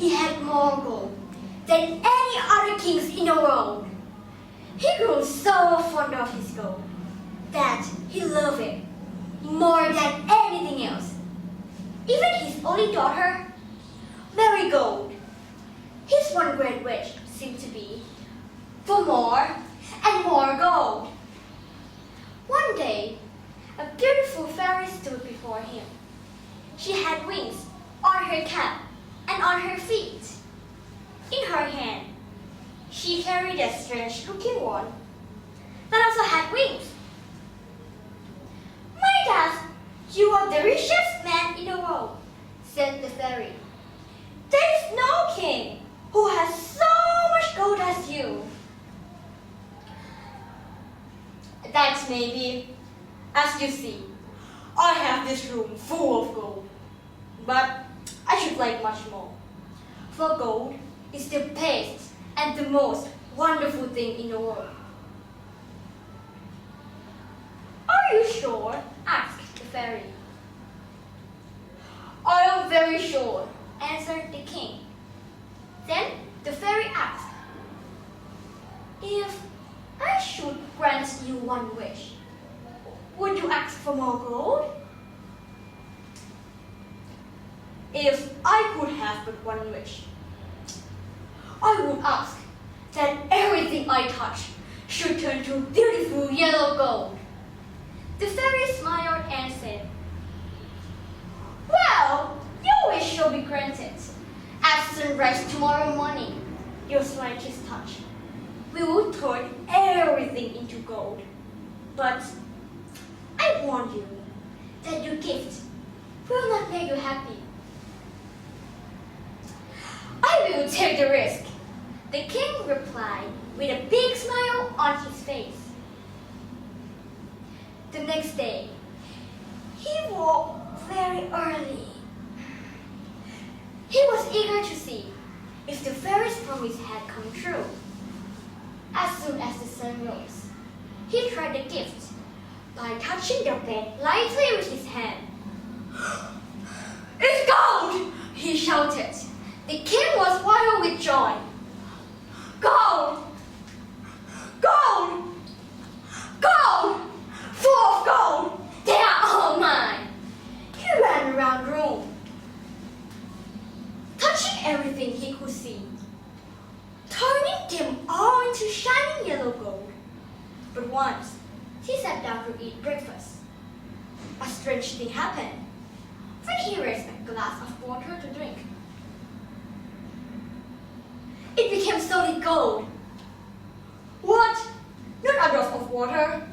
he had more gold than any other kings in the world. He grew so fond of his gold that he loved it more than anything else. Even his only daughter, married gold. His one great wish seemed to be for more and more gold. One day, a beautiful fairy stood before him. She had wings on her cap and on her feet. In her hand, she carried a strange-looking wand that also had wings. Midas, you are the richest man in the world, said the fairy. There is no king who has so much gold as you. That may be. As you see, I have this room full of gold, but I should like much more. For gold is the best and the most wonderful thing in the world. Are you sure? Asked the fairy. I am very sure, answered the king. Then the fairy asked, if I should grant you one wish, would you ask for more gold? If I could have but one wish, I would ask that everything I touch should turn to beautiful yellow gold. The fairy smiled and said, well, your wish shall be granted. At sunrise tomorrow morning, your slightest touch will turn everything into gold. But I warn you that your gift will not make you happy. I will take the risk, the king replied with a big smile on his face. The next day, he woke very early. He was eager to see if the fairy's promise had come true. As soon as the sun rose, he tried the gift by touching the bed lightly with his hand. It's gold! He shouted. The king was wild with joy. Gold! Gold! Gold! Full of gold! They are all mine! He ran around the room, touching everything he could see, turning them all into shining yellow gold. But once, he sat down to eat breakfast. A strange thing happened when he raised a glass of water to drink. It became solid gold. What? Not a drop of water?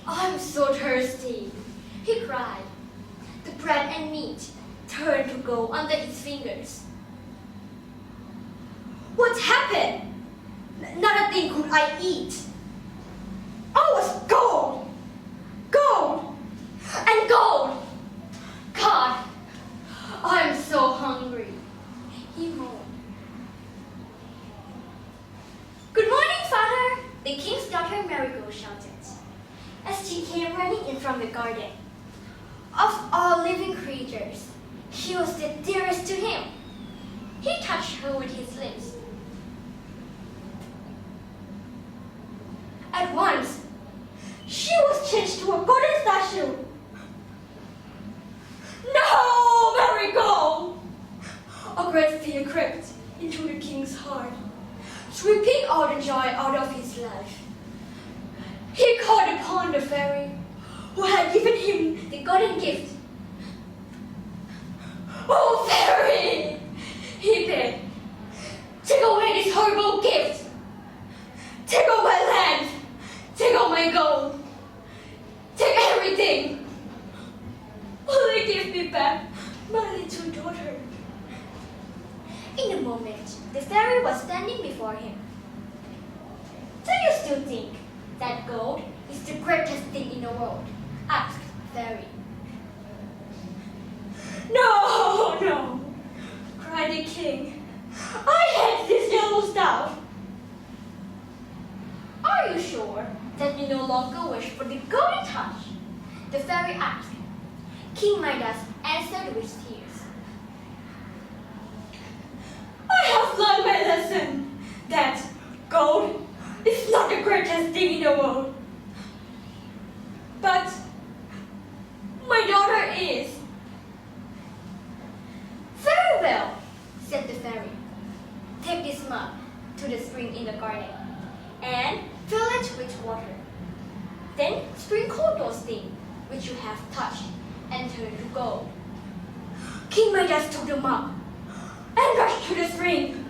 I'm so thirsty, he cried. The bread and meat turned to gold under his fingers. What happened? Not a thing could I eat. I was gold, gold, and gold. God, I'm so hungry, he moaned. Good morning, father, the king's daughter Marigold shouted, as she came running in from the garden. Of all living creatures, she was the dearest to him. He touched her with his lips. At once, she was changed to a golden statue. No, Marigold! A great fear crept into the king's heart, sweeping all the joy out of his life. He called upon the fairy who had given him the golden gift. Oh, fairy! He begged. Take away this horrible gift. Take all my land. Take all my gold. Take everything. Only give me back my little daughter. In a moment, the fairy was standing before him. Do you still think that gold is the greatest thing in the world? Asked the fairy. No, no, cried the king. I hate this yellow stuff. Are you sure that you no longer wish for the golden touch? The fairy asked. King Midas answered with tears. well, said the fairy. Take this mug to the spring in the garden and fill it with water. Then sprinkle those things which you have touched and turn to gold. King Midas took the mug and rushed to the spring.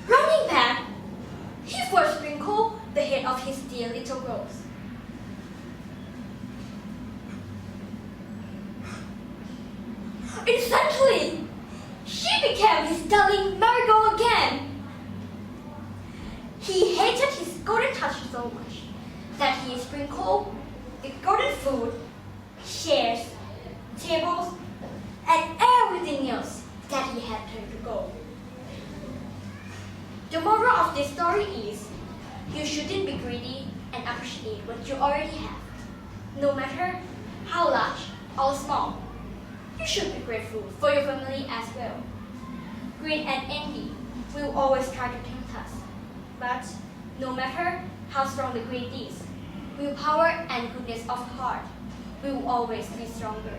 Running back, he first sprinkled the head of his dear little rose. Instantly, she became his darling marigold again. He hated his golden touch so much that he sprinkled the golden food, chairs, tables, and everything else that he had turned to gold. The moral of this story is, you shouldn't be greedy and appreciate what you already have. No matter how large or small, you should be grateful for your family as well. Greed and envy will always try to tempt us. But no matter how strong the greed is, willpower and goodness of heart will always be stronger.